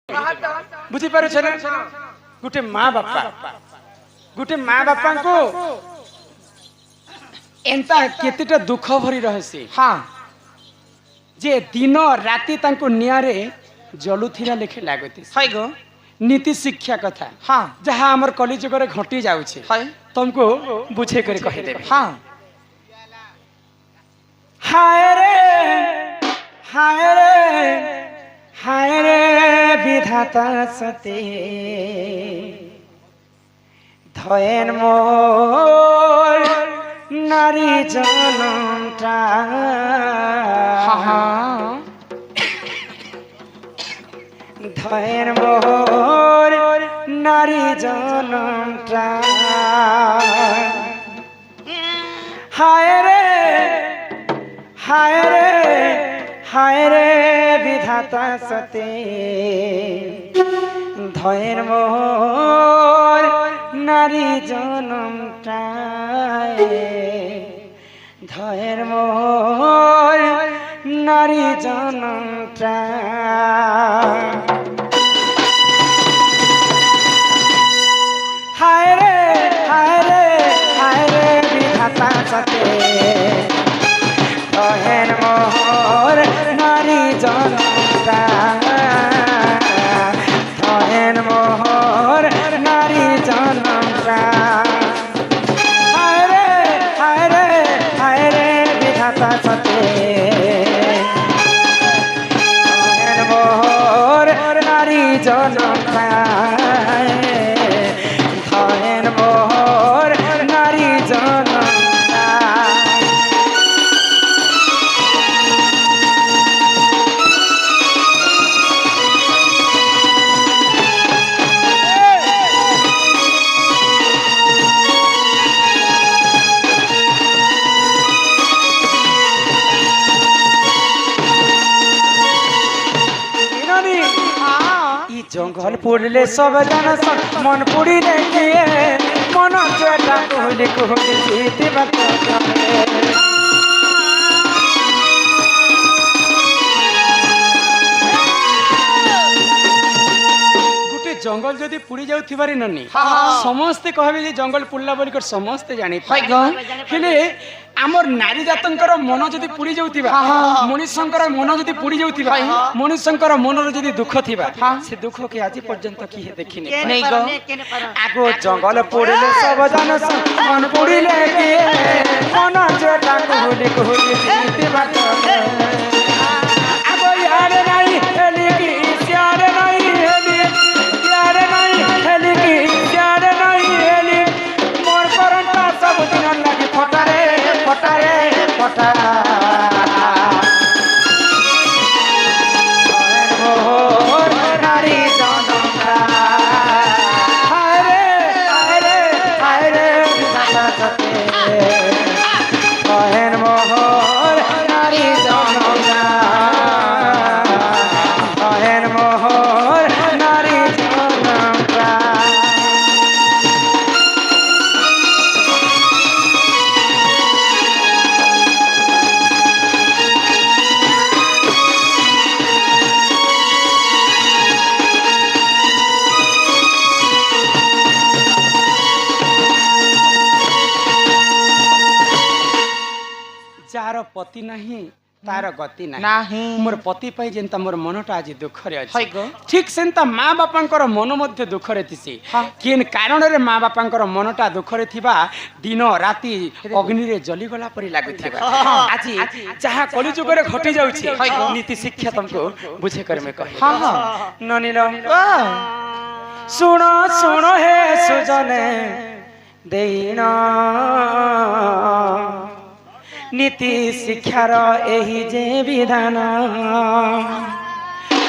बुझी पारे छने गुटे माँ बापा को एंता केतेटा दुख भरी रहसी हाँ जे दिन राति तांको नियारे जलुथिला लेखे लागुती हाय गो नीति शिक्षा कथा हाँ जहाँ हमर कली जुगरे घटी जाउछे हाय तुमको बुझे करे कहि देबे हाँ हाय रे विधाता सते धयन मोर नारी जनमटा धयन मोर नारी जनमटा हाय रे विधाता सते धयन मोर नारी जनमटा धयन मोर नारी जनमटा हाय रे विधाता सते धयन मोर नारी जनमटा धयन मोर नारी जनमटा हाय रे विधाता सते धयन मोर नारी जनमटा धयन मोर नारी जनमटा जंगल पुड़ले सब जन मन पुड़िले किए मन चेटा कहले कहले जीते बात गुटे जंगल जदी पुड़ी जाउथिबारी ननी समस्ते कहबे जे जंगल पुड़ला बोली कर समस्ते जानि हेले आमर नारी जातंकर मन जदी पुड़ी जाउथिबा मनुष्यंकर मन जदी पुड़ी जाउथिबा मनुष्यंकर मन रे जदी दुख थिबा से दुख के आज पर्यंत की देखिनी नै गो आगो जंगल पुड़ले सब जन मन पुड़िले के मन जेटा कहले कहले जीते बात आगो यार नाही हेली की यार नाही हेली यार नाही हेली की यार नाही हेली मोर करंटा सब दिन लागि फटारे फटारे फटा मोर नारी जनमटा हाय रे विधाता सते धयन मोर नारी जनमटा धयन मोर नारी जनमटा जार पति नहीं तार गति नहीं मोर पति पाई जेंता मोर मनटा आज दुख रे अछि ठीक सेंता माँ बापांकर मन मध्य दुख रे थिसी केन कारण रे माँ बापांकर मनटा दुख रे थिबा दिन राति अग्नि रे जली गला परि लागुथिबा आज जहा कलि जुग रे घटी जाउछि नीति शिक्षा तुमको बुझे कर में कहि ननिल सुनो सुनो हे सुजने देना नीति शिक्षार एही जे विधान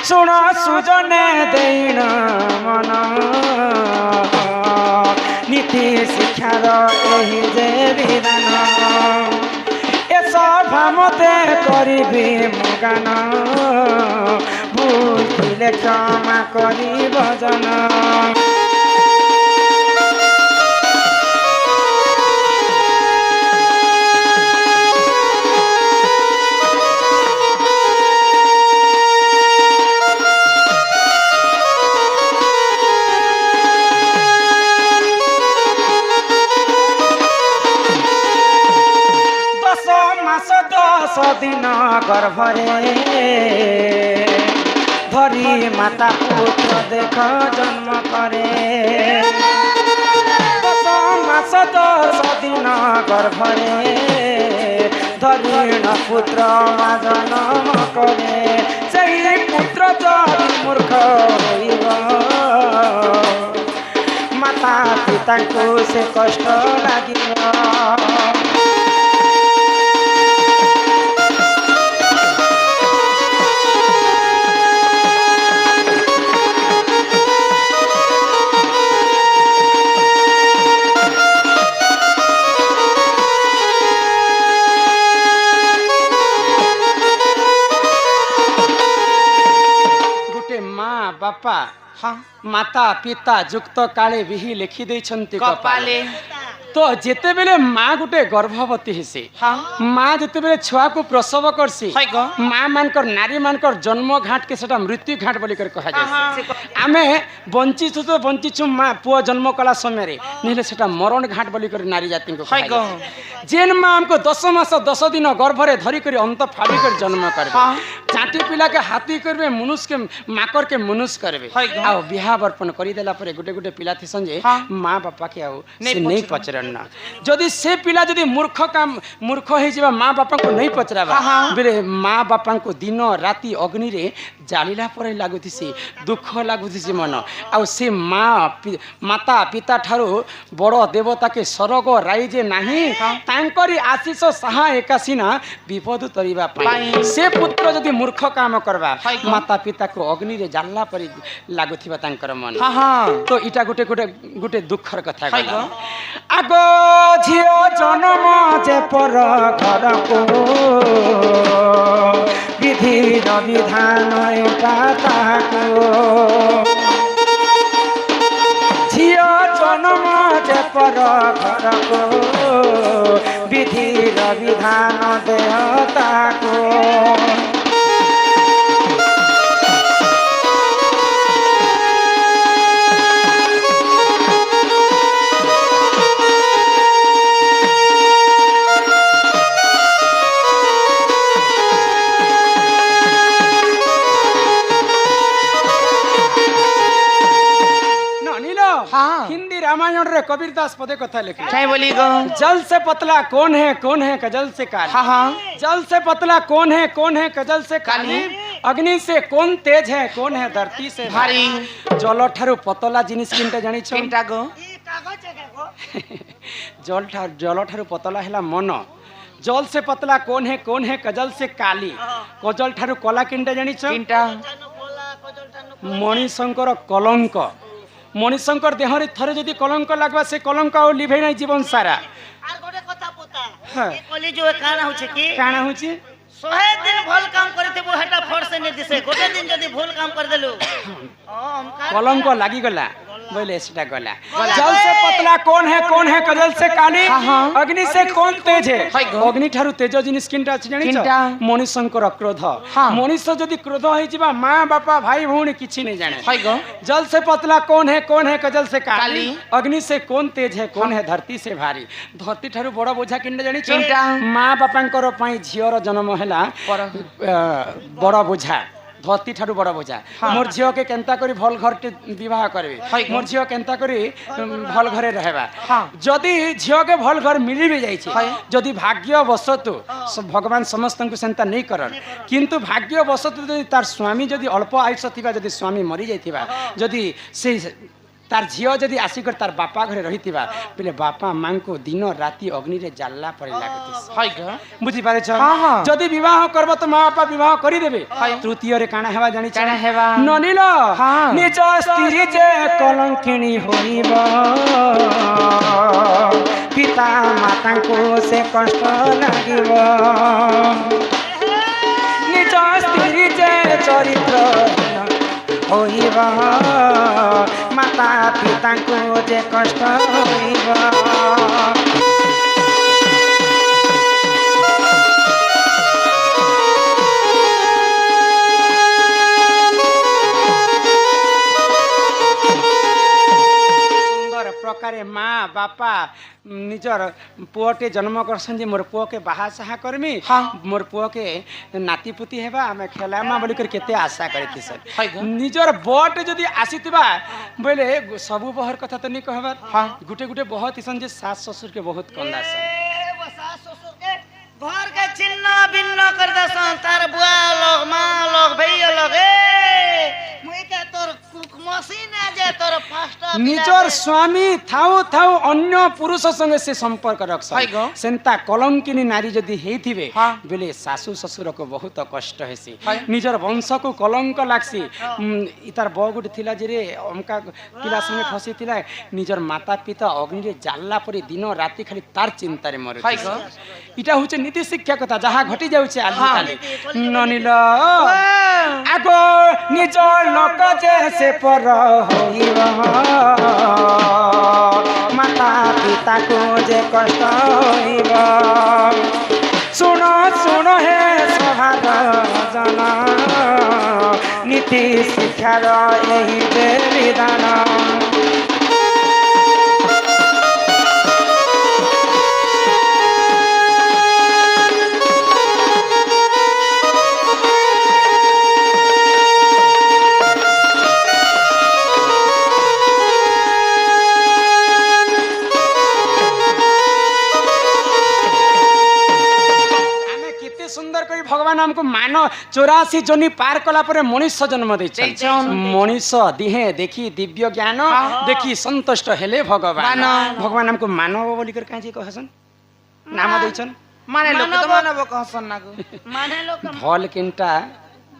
सुन सुजने देन मन नीति शिक्षार एही जे विधान ए सभा मते करिबी मगान भूल क्षमा करी भजन दिन गर्भरे धरी माता पुत्र देख जन्म करे 10 मास 10 दिन गर्भरे धरी पुत्र जन्म करे से पुत्र जदि मूर्ख होइब माता पिता को से कष्ट लागिब बापा हाँ माता पिता जुक्त काले विहि लिखि देछंती कपाले तो जेते बेले माँ गुटे गर्भवती हेसी हाँ माँ जेते बेले छुआ को प्रसव करसी माँ मानकर नारी मानकर जन्म घाट के सेटा मृत्यु घाट बोली कर कहा जाय आमे बंचिछु तो बंचिछु माँ पुआ जन्म कला समय रे नेले सेटा मरण घाट बोली कर नारी जाति को कहा जाय जेन माँ हमको 10 मास 10 दिन गर्भरे धरी कर अंत फाड़ी कर जन्म करबे चाटी पिला के हाथी करबे मनुष्य के माकर के मनुष्य करबे आ बिहा बर्पण करि देला परे गुटे गुटे पिला थी संजे माँ बापा के आउ से नहीं पचरन जदि से पिला जदि मूर्ख काम मूर्ख हो जिबा माँ बापा को नहीं पचराबा बेले माँ बापा को दिन राति अग्नि रे जालिला परे लागुथिसी दुख लागुथिसी मन आ से माँ माता पिता ठारो बड़ देवता के सरग राई जे नाही तांकरी आशीष साहा एकासीना विपद तरिबा पाई से पुत्र जदि मूर्ख काम करबा माता पिता को अग्नि रे जालला परे लागुथिबा तांकर मन तो इटा गुटे गुटे गुटे दुखर कथा गला आगो झियो जन्म जे पर घर को विधि विधान एका को झियो जन्म जे पर घर को विधि विधान देहता को हिंदी रामायण रे कबीर दास पदे कथा लिखे काय बोली गो जल से पतला कौन है कजल से काली जल से पतला कौन है कजल से काली अग्नि से कौन तेज है कौन है धरती से भारी जल ठारू पतला जिनिस किनटा जानि छ किनटा गो जल ठारू पतला हैला मन जल से पतला कौन है कजल से काली कजल ठारू कला किनटा जानि छ किनटा मणिशंकर कलंक मणिशंकर देहरे थरे जदि कलंक लागबा से कलंक आ लिभे नै जीवन सारा आर गोटे कथा पुता ए कली जो काना होछे की काना होछे 100 दिन भल काम करते वो हटा फर से नै दिसे गोटे दिन जदि भूल काम कर देलु कलंक लागी गला बोले सेटा गला जल से पतला कौन है कजल से काली अग्नि से कौन तेज है अग्नि ठारू तेज जिनिस किनटा अछि जानि छ मणिशंकर क्रोध मनुष्य जदि क्रोध होई जिबा मां बापा भाई भौणी किछि नै जाने जल से पतला कौन है कजल से काली अग्नि से कौन तेज है कौन है धरती से भारी धरती ठारू बड़ बोझा किनटा जानि छ मां बापांकर पई झियर जन्म हैला बड़ बोझा धरती ठारू बड़ बोझा मोर झियो के केंता करी भल घर के विवाह करबे मोर झियो केंता करी भल घरे रहबा जदि झियो के भल घर मिली भी जाई छै जदि भाग्य वशतु भगवान समस्त को सेंता नहीं करन किंतु भाग्य वशतु जदि तार स्वामी जदि अल्प आयुष थिबा जदि स्वामी मरी जाइथिबा जदि से तार झियो जदि आसिकर तार बापा घरे रहिथिबा पहिले बापा मां को दिन राति अग्नि रे जालला परे लागतिस हाय ग बुझी पारे छ जदि विवाह करबो त मां बापा विवाह करि देबे तृतीय रे काना हेबा जानि काना हेबा ननिल निज स्त्री जे कलंकिणी होइबा पिता माता को से कष्ट लागिबा निज स्त्री जे चरित्र होइबा माता पिता को जे कष्ट होइबा प्रकार माँ बापा निजर पुओटे जन्म करसन जे मोर पुओ के बाहा साहा करमी मोर पुओ के नातीपुती हेबा आमे खेलामा बोली कर केते आशा करती सर निजर बट जदी आसीतिबा बोले सबु बहर कथा तो नहीं कहबार गुटे गुटे बहुत इसन जे सास ससुर के बहुत कंदा सन सास ससुर के घर के छिन्न भिन्न कर दसन तार बुआ लोग मां लोग भैया लोग मुई के तोर कुक मशीन जे तोर पांचटा निजर स्वामी थाउ थाउ अन्य पुरुष संगे से संपर्क रखसन सेंता कलंकिनी नारी जदी हेथिबे बेले सासु ससुर को बहुत कष्ट हेसी निजर वंश को कलंक लागसी इतार बगुट थिला जे रे हमका पिला संगे फसी थिला निजर माता पिता अग्नि रे जाल्ला परी दिन राति खाली तार चिंता रे मरे इटा होचे नीति शिक्षा कथा जहा घटी जाउचे आजि काली ननिल आगो निज लोक जे से पर होइबा माता पिता को जे कष्ट होइबा सुनो सुनो हे सभार जना नीति शिक्षार यही विधान भगवान हमको मान 84 जनी पार कला पर मनुष्य जन्म देछन मनुष्य दिहे देखी दिव्य ज्ञान देखी संतुष्ट हेले भगवान भगवान हमको मानव बोली कर काहे कहसन नाम देछन माने लोक तो मानव कहसन ना माने लोक भल किनटा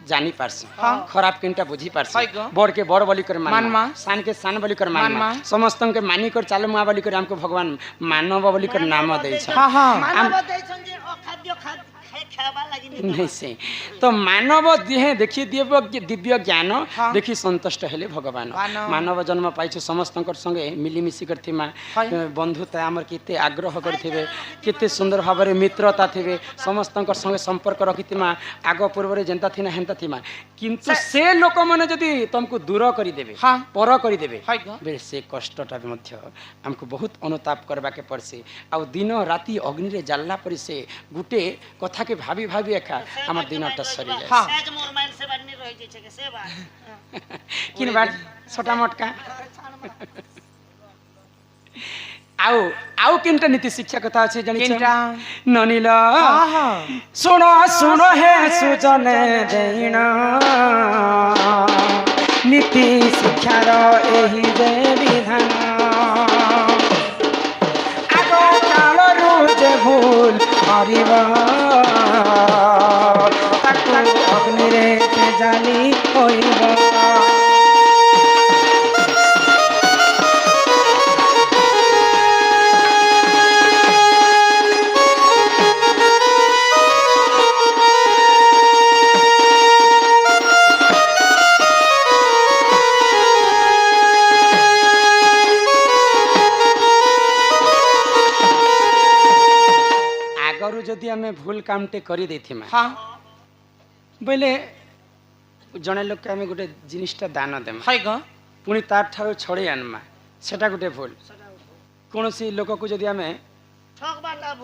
जानी पारस खराब किनटा बुझी पारस बड़ के बड़ बोली कर मान सान के सान बोली कर मान समस्त के मानी कर चालू मा बोली कर हमको भगवान मानव बोली कर नाम देछन मानव देछन जे अखाद्य खाद नहीं से तो मानव दिहे देखी दिव्य ज्ञान देखी संतुष्ट हेले भगवान मानव जन्म पाइछु समस्त संगे मिलीमिशी करथिमा बंधुता हमर केते आग्रह करथिबे केते सुंदर भाबरे मित्रता थिबे समस्त संगे संपर्क रखितिमा आगो पूर्व जेंता थिना हेंता थिमा किंतु से लोक माने जदी तुमको दूर करि देबे पर करि देबे बे से कष्टटा मध्य हमको बहुत अनुताप करबा के पड़से आ दिन राति अग्नि रे जल्ला परि से गुटे कथा के भाभी भाभी एका हमर दिनटा सरी जाय सेज मोर माइंड से बन्नी रहि जे छै के से बात किन बात छोटा मोटका आउ किनटा नीति शिक्षा कथा अछि जनि किनटा ननिल सुनो सुनो हे सुजने देण नीति शिक्षा रो एही जे विधान आगो काल रोज भूल हरिबा अग्नि रे जानी होइबा आगरू जदि आमे भूल कामटे करि देथिमा बोले जने लोक के आमे गोटे जिनिसटा दान देमा पुणी तार ठारो छड़े आनमा सेटा गोटे भूल कोनोसी लोक को जदि आमे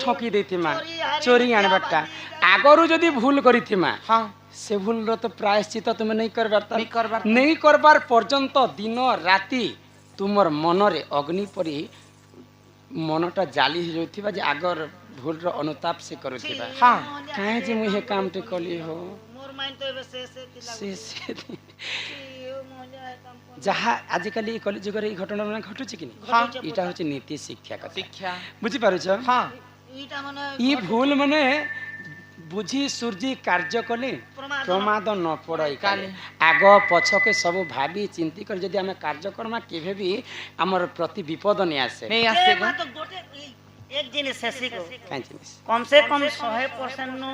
ठकी देथिमा चोरी आनबाटा आगरू जदि भूल करिथिमा से भूल रो तो प्रायश्चित तुम नहीं करबार पर्यंत दिन राति तुमर मन रे अग्नि परी मनटा जाली होइथिबा जे आगर भूल रो अनुताप से करुथिबा काहे जे मुहे कामटे कली हो मोर माइंड तो से जहाँ आजिकल कलिजुग घटना मान घटुच कि इटा हूँ नीति शिक्षा शिक्षा बुझी पारुछ ई भूल माने बुझी सूर्जी कार्य कले प्रमाद न पड़ई आग पछ के सब भाभी चिंती कर जदि आमे कार्य करमा केभे भी हमर प्रति विपद नहीं आसे एक जिनिस शेषी को कम से कम 100% नु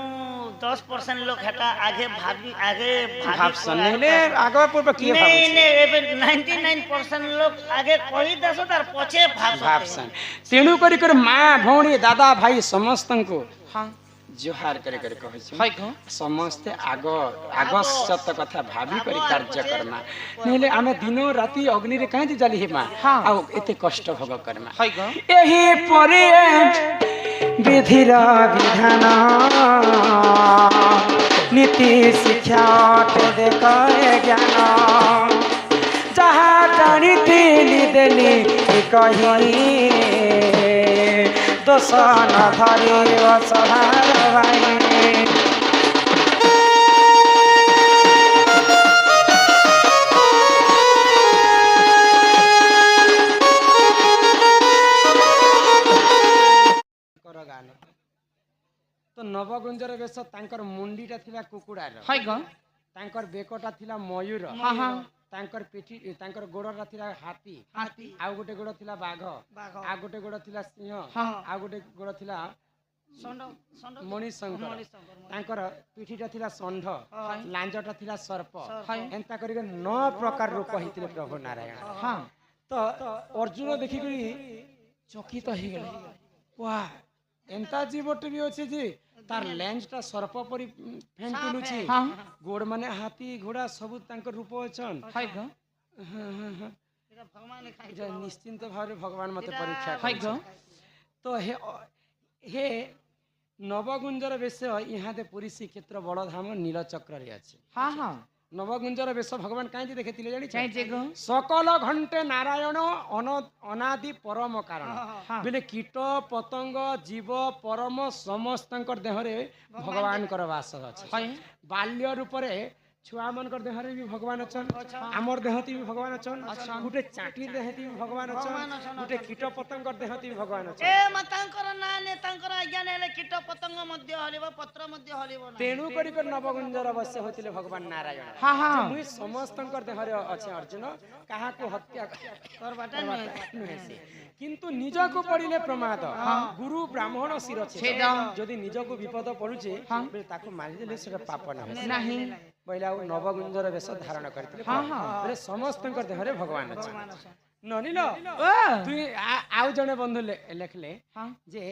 10% लोग हेटा आगे भाभी भाव सनेले आगे पूर्व किए भाव नहीं 99% लोग आगे कही दसो तार पछे भाव सन तेणु करी कर मां भौणी दादा भाई समस्त को जोहार करे करे कहै हाय गो समस्ते आगत कथा भाभी करी कार्य करमा नहेले आमे दिनो राति अग्नि रे काहे जाली हेमा हाँ। आ एते कष्ट भोग करमा हाय गो एही परे विधिर विधान नीति शिक्षा देखे ज्ञान जहाँ टाणीती देली कही दोष न धरी असहार भाई तो नवगुंजर बेश तांकर मुंडीटा थिला कुकुड़ार हाय गो तांकर बेकटा थिला मयूर हाँ हाँ तांकर पिठी तांकर गोड़रा थिला हाथी हाथी आ गोटे गोड़ थिला बाघ बाघ आ गोटे गोड़ थिला सिंह हाँ। आ गोटे गोड़ थिला षंड षंड मणिशंकर तांकर पिठीटा थिला षंढ हाँ। लांजटा थिला सर्प हाय एंता करिके 9 प्रकार रूप हितले प्रभु नारायण हाँ तो अर्जुन देखिकरी चकित हो गले वाह एंता जीवटे भी अच्छे जे तार लेंसटा सर्प परी फेन तुलुची हाँ गोड़ माने हाथी घोड़ा सब तांकर रूप अछन हाय गो एटा भगवान खाइ जे निश्चिंत भाव भगवान मते परीक्षा हाय गो तो हे नवगुंजर बेश यहाँ दे पुरी श्रीक्षेत्र बड़ धाम नीलचक्र रे अछि हाँ हाँ नवगुंजर बेश भगवान काहे देखिथिले जानि चाहे जे गो सकल घंटे नारायण अनादि परम कारण हाँ बेले कीट पतंग जीव परम समस्त देहरे भगवान वास अछि हाय बाल्य रूप रे छुआ मन देहरे भी भगवान अछन आमर देहती भी भगवान अछन गुटे चाटी देहती भी भगवान अछन गुटे कीट पतंग देहती भी भगवान अछन ए मतांकर ना ने तांकर आज्ञा नेले कीट पतंग मध्य हलिबो पत्र मध्य हलिबो ना तेणु करी नवगुंजर अवश्य होतिले भगवान नारायण हाँ हाँ मुई समस्त देहरे अच्छे अर्जुन कहा को हत्या करबाटा नुहे से किंतु निज को पड़िले प्रमाद गुरु ब्राह्मण शिर छेद जदि निज को विपद पड़ुचे हाँ। ताको मारि देले सेटा पाप न नहीं पहिला नवगुंजर वेश धारण करथिले हाँ हाँ बोले समस्त देहरे भगवान अछन ननिल ओ तुई आउ जने बंधु लेखले हाँ जे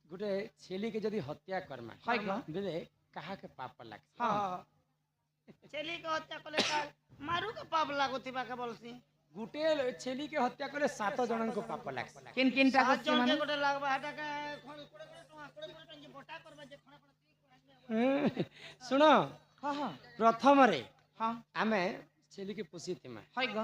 गुटे छेली के जदि हत्या करमा हाय गो बेले कहा के पाप लाग हाँ चली के हत्या कले का मारू के पाप लागोतिबा के बोलसी गुटे छेली के हत्या कले 7 जनन को पाप लाग किन किन टा सात करछि जन के माने गोटे लागबा हटा के कोड़े टंकी बोटा करबा जे खणा सुन हाँ हाँ प्रथम रे हाँ आमे छेली के पोसी थिमा हाय गो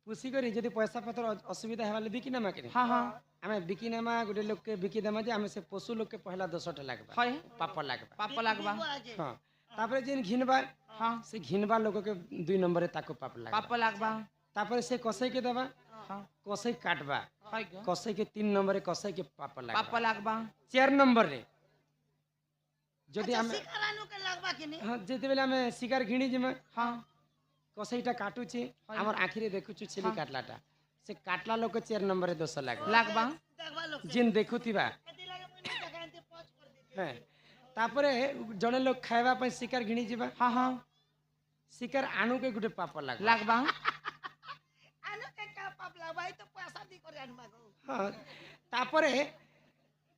पोसी करी जदि पैसा पत्र असुविधा हेबाले बिकी नेमा के हाँ हाँ आमे बिकी नेमा गुटे लोग के बिकी देमा जे आमे से पशु लोग के पहला 10टा लागबा हाय पाप लागबा पाप लागबा हां तापर जिन घिनबा हाँ से घिनबा लोग के 2 नंबर रे ताको पाप लागबा पाप लागबा तापर से कसई के देबा हाँ कसई काटबा हाय गो कसई के 3 नंबर रे कसई के पाप लागबा पाप लागबा 4 नंबर रे जदि आमे शिकारानु के लागबा कि नहीं हां जेते बेले आमे शिकार घिनी जिमा हाँ कसईटा काटुची हाय। हमर आखि रे देखुछु छेली हाँ। काटलाटा से काटला लोग के 4 नंबर रे दोष लागबा लागबा देखबा लोग जिन देखुथिबा कति लागे मुनी जगह एते पच कर दे हैं तापरे जने लोग खाइबा पे शिकार घिनी जिबा हाँ हाँ शिकार आनु के गुटे पाप लागबा लागबा आनो के का पाप लागबा तो पैसा दी करे आनबा गो हां तापरे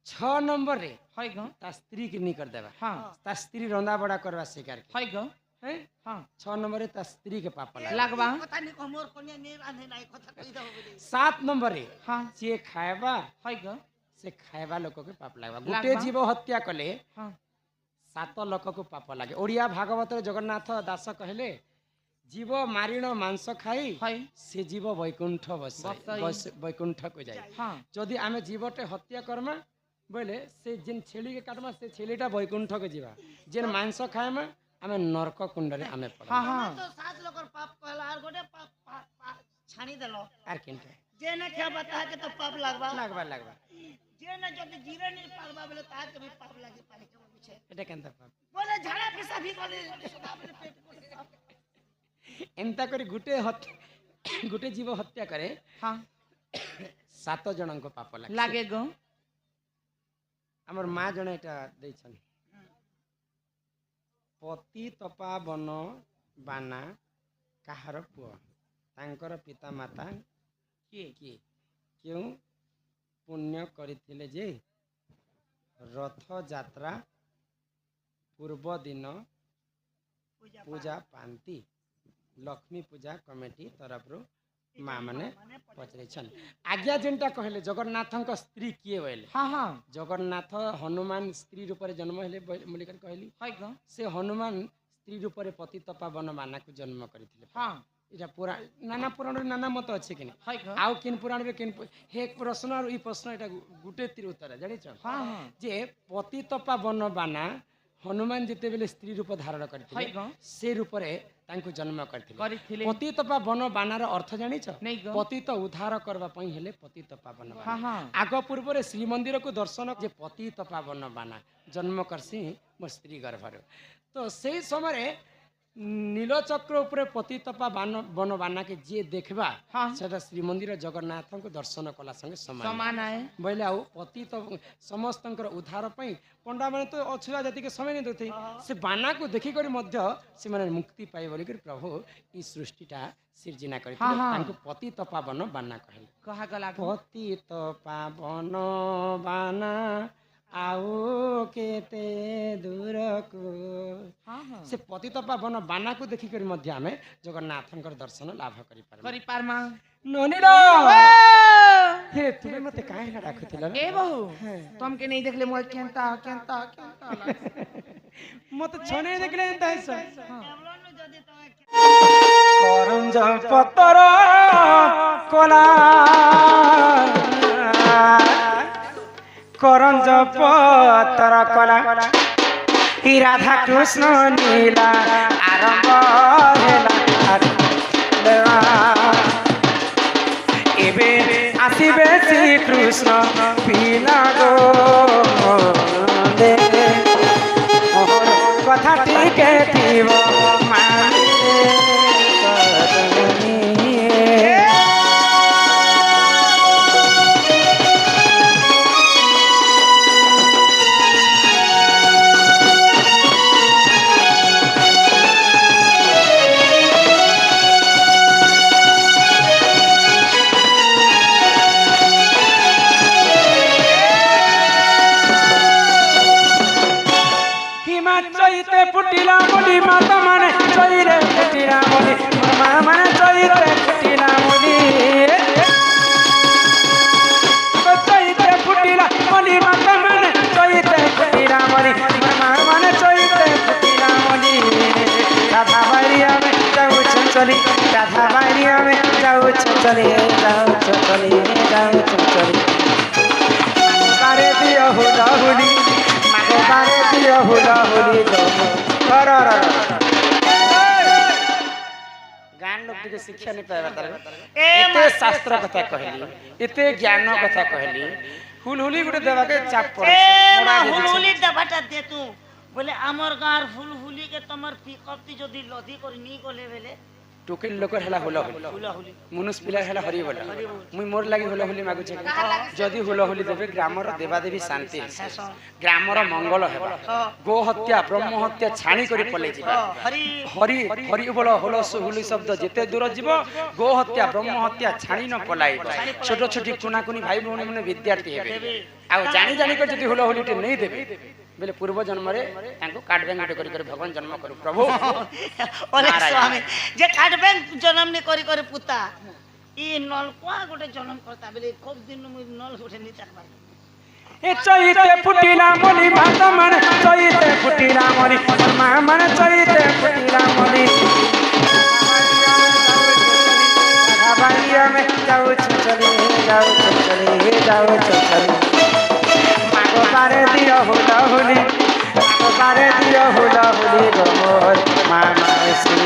6 नंबर रे हाय गो ता स्त्री के नी कर देबा हाँ ता स्त्री रंदा बड़ा करवा शिकार के हाय गो हैं हाँ 6 नंबर रे ता स्त्री के पाप लागबा लागबा कथा नि हमर कोनिया ने रांधे नाइ कथा कहि दो बोली 7 नंबर रे हाँ जे खाइबा हाय गो से खाइबा लोक के पाप लागबा लागबा। गुटे जीव हत्या कले हाँ 7 लोक को पाप लागे ओडिया भागवत रे जगन्नाथ दास कहले जीव मारिण मांस खाई हाय से जीव वैकुंठ बसाई। वैकुंठ को जाए हाँ जदि आमे जीवटे हत्या करमा बोले से जिन छेली के काटमा से छेलीटा वैकुंठ के जीवा जिन मांस खाएमा आमे नरक कुंड रे आमे पड़ हाँ हाँ तो सात लोकर पाप कहला आर गोटे पाप छानी देलो आर किनटे जे ने खे बता के तो पाप लागबा लागबा जे ने जदि जीरे नहीं पारबा बोले ता के भी पाप लागे पानी के पीछे एटा केनता पाप बोले झाड़ा पिसा भी बोले सदा बोले पेट को एंता करी गुटे जीव हत्या करे हाँ 7 जनन को पाप लागे लागे गो हमर माँ जने एटा दैछन पति तपा बन बाना काहार पुआ तांकर पिता माता किए क्यों पुण्य करथिले जे रथ यात्रा पूर्व दिन पूजा पाती लक्ष्मी पूजा कमिटी तरफ माँ मैंने पचर आज्ञा जेनटा कहले जगन्नाथ स्त्री किए बोले हाँ हाँ जगन्नाथ हनुमान स्त्री रूप में जन्म हेले बोलिकर कहली है ग से हनुमान स्त्री रूप में पतित पावन बाना को जन्म करथिले हाँ इटा नाना पुराण नाना मत अच्छे कि है ग आउ किन पुराण रे किन हे प्रश्न और ई प्रश्न एटा गुटे तीर उत्तर जानिछ हाँ हाँ जे पतित पावन बाना हनुमान जिते बेले स्त्री रूप धारण है करथिले ग से रूप रे तांको जन्म करथिले करथिले पतित पावन बानार अर्थ जानिछ नहीं ग पतित उद्धार करबा पई हेले पतित पावन बाना हाँ हाँ आग पूर्व रे श्रीमंदिर को दर्शन जे पतित पावन बाना जन्म करसी मो स्त्री गर्भर तो से समय नीलचक्र उपरे पतितपा बन बाना के जे देखबा हाँ सेटा श्रीमंदिर जगन्नाथ को दर्शन कला संगे समान समान है बोले आउ पतित समस्तंकर उद्धार पई पंडा माने तो अछुआ जाति के समय नहीं देते से बाना को देखि करी मध्य से माने मुक्ति पाए बोली कर प्रभु ई सृष्टिटा सृजना करी हाँ, हाँ। तांको पतित पावन बाना कहले कहा गला पतित पावन बाना आओ केते दूर को हाँ हाँ से पतित पावन बाना को देखि करी मध्य आमे जगन्नाथंकर दर्शन लाभ करि पारबे करी पारमा ननीरा हे तुमे मते काहे ना राखुथिला ए बहू तुमके नहीं देखले मोर केंता केंता केंता मते छने देखले एंता हैस एवलन जदी तो करंज पतर कोला करंज पतर कोला ही राधा कृष्ण नीला आरंभ हेला एबे आसीबे श्री कृष्ण पीला गो दे मोहर कथा टिके थिबो माने चैते फुटिला मुली माता माने चैरे फुटिला मुली मामा माने चैरे फुटिला मुली चैते फुटिला मुली माता माने चैते फुटिला मुली मामा माने चैते फुटिला मुली राधा बारिया में जाऊ चली राधा बारिया में जाऊ चली जाऊ चली करे दियो हुला हुली बारे दियो हुला हुली गान लोग के शिक्षा नहीं पाए तारे एते शास्त्र कथा कहली एते ज्ञान कथा कहली हुलहुली गुटे देवा के चाप पड़े ए मा हुलहुली दबाटा दे तू बोले हमर गार हुलहुली के तमर पिकअप ती जदी लदी कर नी गले बेले टोकेल लोकर हला हुलहुली मनुष्य पिला हला हरि बोला मुई मोर लागि हुलहुली मागु छै जदी हुलहुली देबे ग्रामर देवा देवी शांति ग्रामर मंगल हेबा गो हत्या ब्रह्म हत्या छाणी करी पले जिबा हरि हरि हरि बोल होलस हुली शब्द जेते दूर जीव गो हत्या ब्रह्म हत्या छाणी न पलाई छोट छोटी कुना कुनी भाई भौणी माने विद्यार्थी हेबे आ जानी जानी कर जदी हुलहुली टे नहीं देबे बेले पूर्व जन्म रे तांको काट बेंगट करी करी भगवान जन्म करू प्रभु ओले स्वामी जे काट बैंक जन्म ने करी करी पुता ई नल कोआ गोटे जन्म करता बेले खूब दिन मु नल गोटे नी चाकबा ए चैते फुटिला मोली माता मन चैते फुटिला मोली मां मन चैते फुटिला मोली बारिया में जाऊ चली मागो बारे दियो हुला हुली मागो बारे दियो हुला हुली गो मोर मामा से